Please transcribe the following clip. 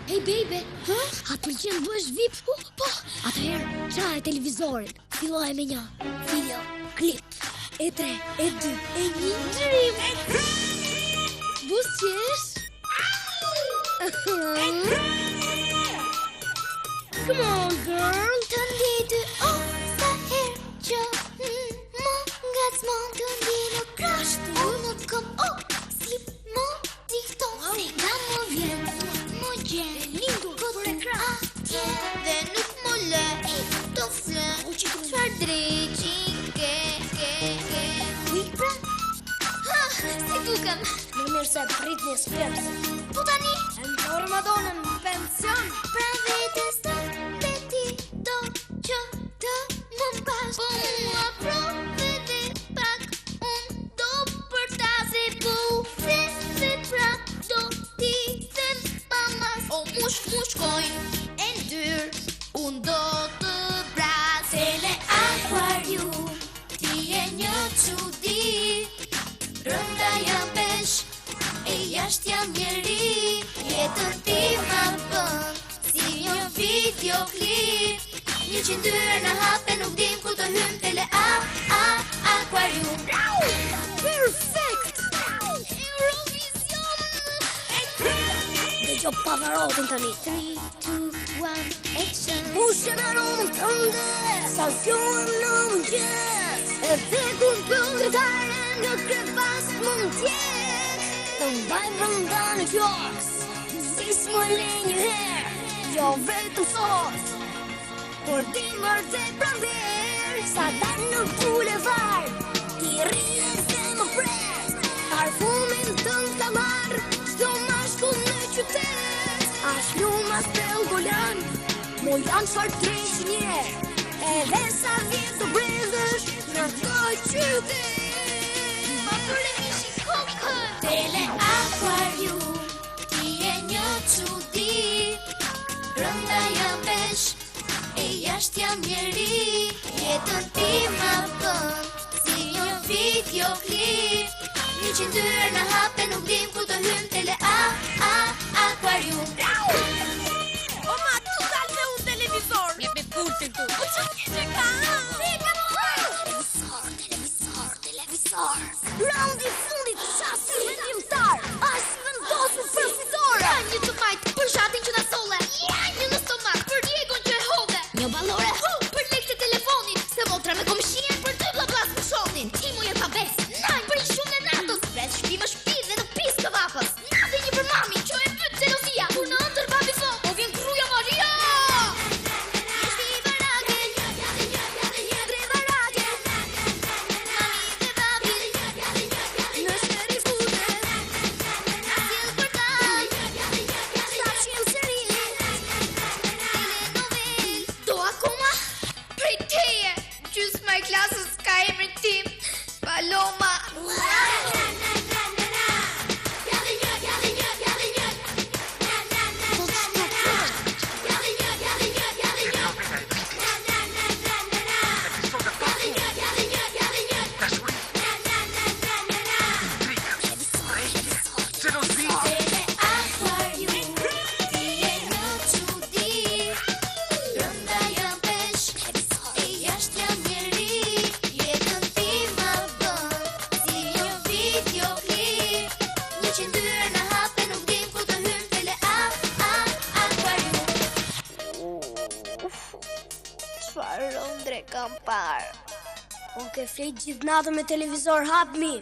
Hey baby, a të pëlqen bësh VIP? Po, atëherë çaj televizorin. Filloj me një video klip. E 3, e 2, e 1 trim. Buzëqesh? Come on girl, të nditë. Oh, sa herë që më ngacmon të ndi në krash. Unë kom si më dikton. Se nga më vjen, më gjen lindur këtë atje. Dhe nuk më le të flen. Çfarë drejtë ke. Pra, si dukem? Më mirë se Britney Spears. Po tani e ndorë Madonën në pension. Pra vetës të beti do që të më mbash. Po mua prove dhe pak unë do për ta se po se pra do ti them pa mas. O mushkojnë e ndyrë unë do të bras. Tele Aquarium ti e një çudi. Rënda jam pesh e jashtë jam njeri. Jetën ti ma bën si një videoklip. 102 në hape nuk dim ku të hym. Tele Aquarium. Perfect! Eurovision! Dhe gjo pavarotin tani. 3, 2, 1, action. Pushen aromë të ndë, salsionë në mëngjes. E dhe kun pëllëtare nga krevas mëngjes. Të mbaj brënda në gjoks, si s'më le një herë. Jo vetëm sot, por dimër dhe pranver. Sa dalë në bulevar, ti rrije se më pres. Parfumin tënd ka marrë, çdo mashkull në qytet. As lumas pel golan, mo janë çfarë tresh njerë. Edhe sa vjetë të brezësh në këtë qytet. Ma përlemi shikokën. Tele Aquarium, ti e një çudi. Rënda jam pesh e jashtë jam njeri. Jetën ti ma bën si një videoklip. 102 në hape nuk dim ku të hym. Tele Aquarium. O ma, tu dal me un televizor. Me pultin tu. O që një që ka? Televizor. Raundi fundit qasi vendimtar. Ashtë vendosur për fitore. Ja një të majtë për shatin që na solle. Ja një në stomak për Diegon që e hove. Një ballore për lekët e telefonit. Se motra me komshien për 2 bllablas më shonin. Ti mu jetë abes. Najnë për i shumë në natës. Ves shpi më shpi dhe në pis të vapës. Na dhe një për mami që e pyt zelozia. Kur në ëndër babi thon, o vjen kruja Maria. Klasës ka emrin tim, Paloma. Çfarë rëndre kam parë. Unë ke flet gjithë natën me televizor hapmi.